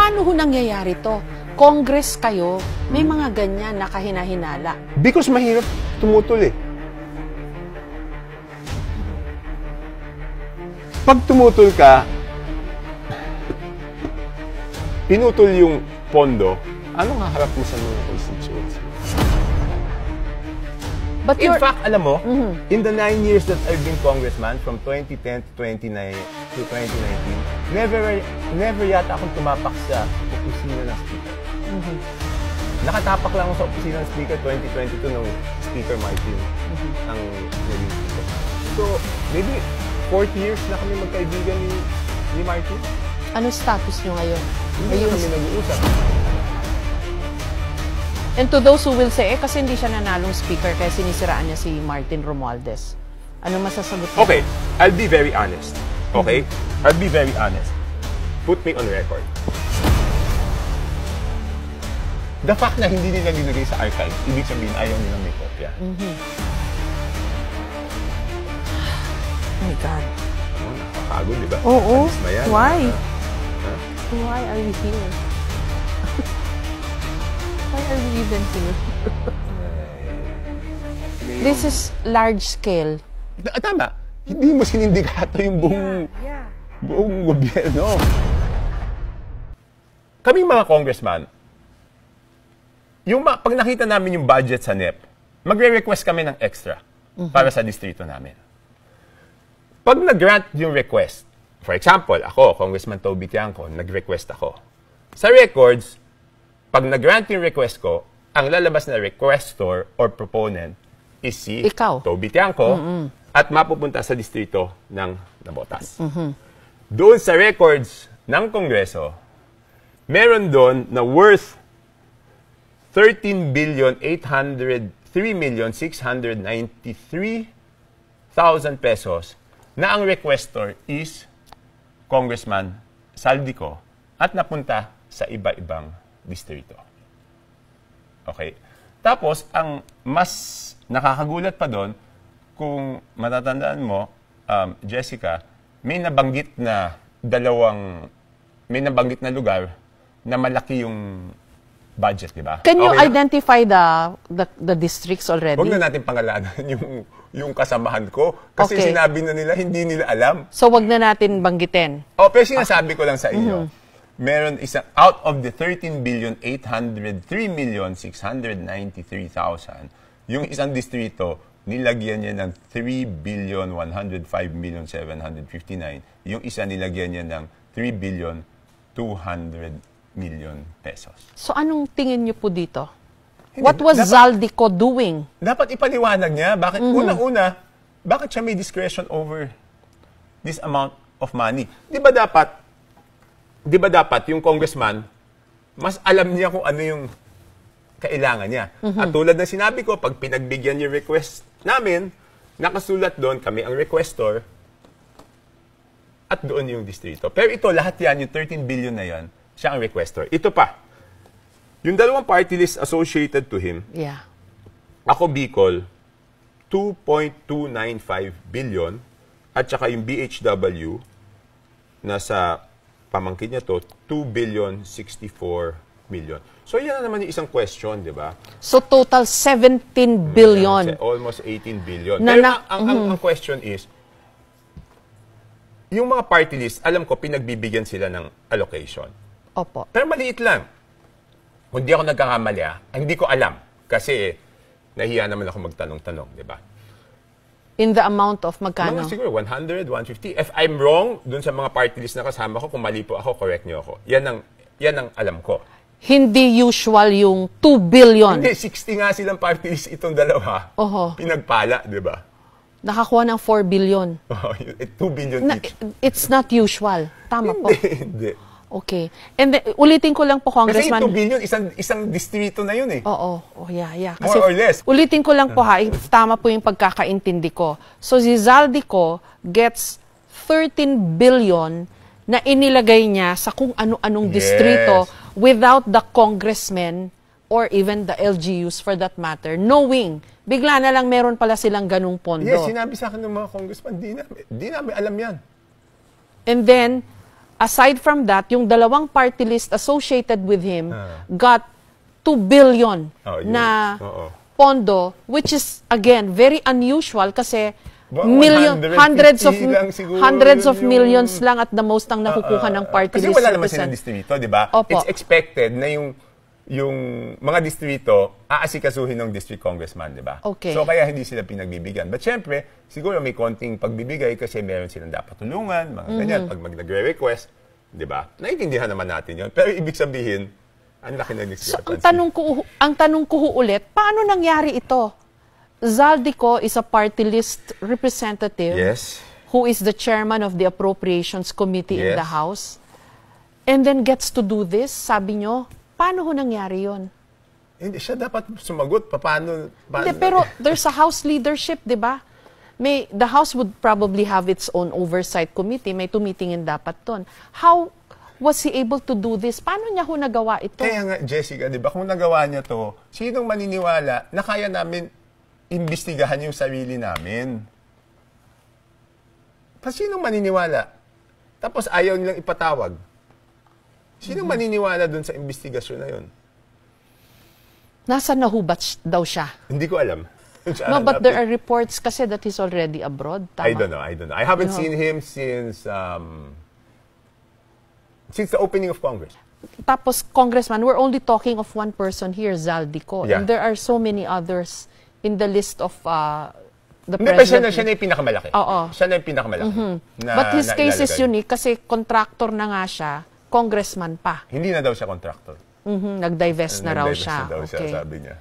Paano ho nangyayari to? Congress kayo, may mga ganyan na kahina-hinala. Because mahirap tumutol eh. Pag tumutol ka, pinutol yung pondo, anong haharap mo sa mga constituents? But In fact, alam mo, in the 9 years that I've been congressman, from 2010 to 2019, never yata akong tumapak sa opisina ng speaker. Nakatapak lang ako sa opisina ng speaker 2022 nung Speaker Martin ang naging speaker. So, maybe 40 years na kami magkaibigan ni Martin. ano status nyo ngayon? Hindi kami nag-uusap. And to those who will say, kasi hindi siya nanalong speaker kaya sinisiraan niya si Martin Romualdez. Ano masasagot mo? Okay, I'll be very honest. Okay? I'll be very honest. Put me on record. The fact na hindi nila nilagay sa archive, ibig sabihin ayaw nilang may kopya. Oh my God. Oh, nakakagod, di ba? Oo. Alis na yan. Why? Huh? Why are we here? Why are we even here? This is large scale. Tama. Hindi mo sinindikato yung buong gobyerno. Kaming mga congressman, pag nakita namin yung budget sa NEP, magre-request kami ng extra para sa distrito namin. Pag nag-grant yung request, for example, ako, Congressman Toby Tiangco, nag-request ako. Sa records, pag nag-grant yung request ko, ang lalabas na requestor or proponent is si Toby Tiangco at mapupunta sa distrito ng Navotas. Doon sa records ng Kongreso, meron doon na worth 13,803,693,000 pesos na ang requestor is Congressman Saldico at napunta sa iba-ibang distrito. Okay? Tapos, ang mas nakakagulat pa doon, kung matatandaan mo, Jessica, may nabanggit na lugar na malaki yung budget, di ba? Can you identify the districts already? Huwag na natin pangalanan yung kasamahan ko. Kasi sinabi na nila, hindi nila alam. So, wag na natin banggitin. Pero sinasabi ko lang sa inyo, meron isang, out of the 13,803,693,000, yung isang distrito, nilagyan niya ng 3,105,759,000. Yung isa nilagyan niya ng 3,200,000,000 pesos. So, anong tingin niyo po dito? What was Zaldico doing? Dapat ipaliwanag niya. Bakit, unang-una, bakit siya may discretion over this amount of money? Di ba dapat yung congressman, mas alam niya kung ano yung kailangan niya. At tulad ng sinabi ko, pag pinagbigyan yung request namin, nakasulat doon, kami ang requestor, at doon yung distrito. Pero ito, lahat yan, yung 13 billion na yan, siya ang requestor. Ito pa, yung dalawang party list associated to him, ako Bicol, 2.295 billion, at saka yung BHW, nasa pamangkin niya to, 2,064,000,000. So, yan na naman yung isang question, di ba? So, total 17 billion. Almost 18 billion. Pero ang question is, yung mga party list, alam ko, pinagbibigyan sila ng allocation. Opo. Pero maliit lang. Kung di ako nagkakamali, hindi ko alam. Kasi, nahiya naman ako magtanong-tanong, di ba? In the amount of magkano? Mga siguro, 100, 150. If I'm wrong, dun sa mga party list na kasama ko, kung mali po ako, correct niyo ako. Yan ang alam ko. Hindi usual yung 2 billion. Hindi, 60 nga silang party list itong dalawa. Pinagpala, di ba? Nakakuha ng 4 billion. 2 billion each. It's not usual. Tama po. Hindi. Okay. And then, ulitin ko lang po, Congressman. Kasi 2 billion, isang distrito na yun eh. Oo. Kasi, more or less. Ulitin ko lang po tama po yung pagkakaintindi ko. So, si Zaldico gets 13 billion na inilagay niya sa kung ano-anong distrito without the congressmen or even the LGUs for that matter, knowing, bigla na lang meron pala silang ganung pondo. Yes, sinabi sa akin ng mga congressman, di namin alam yan. And then, aside from that, yung dalawang party list associated with him got 2 billion na pondo, which is, again, very unusual kasi hundreds of millions lang at the most ang nakukuha ng party list. Kasi wala naman silang distrito, di ba? It's expected na yung mga distrito aasikasuhin ng district congressman, di ba? Okay. So kaya hindi sila pinagbibigyan. But syempre, siguro may konting pagbibigay kasi meron silang dapat tulungan, mga ganyan, pag nagre-request, di ba? Naiintindihan naman natin yun. Pero ibig sabihin, ang laki na discrepancy. So, ang tanong ko ulit, paano nangyari ito? Zaldico is a party list representative who is the chairman of the Appropriations Committee in the House and then gets to do this, sabi nyo. Paano ho nangyari yun? Hindi, siya dapat sumagot. Paano Hindi, pero there's a House leadership, di ba? The House would probably have its own oversight committee. May tumitingin dapat ton. How was he able to do this? Paano niya ho nagawa ito? Kaya nga, Jessica, di ba, kung nagawa niya to, sinong maniniwala na kaya namin imbestigahan yung sarili namin? Sinong maniniwala? Tapos ayaw nilang ipatawag. Sinong maniniwala dun sa investigasyon na yun? Nasa nahubat daw siya? Hindi ko alam. No, but there are reports kasi that he's already abroad. Tama? I don't know. I haven't seen him since the opening of Congress. Tapos, Congressman, we're only talking of one person here, Zaldico. And there are so many others in the list of the president. Siya na yung pinakamalaki. Siya na yung pinakamalaki. But his case is unique kasi contractor na nga siya, congressman pa. Hindi na daw siya contractor. Nag-divest na raw siya. Nag-divest na daw siya, sabi niya.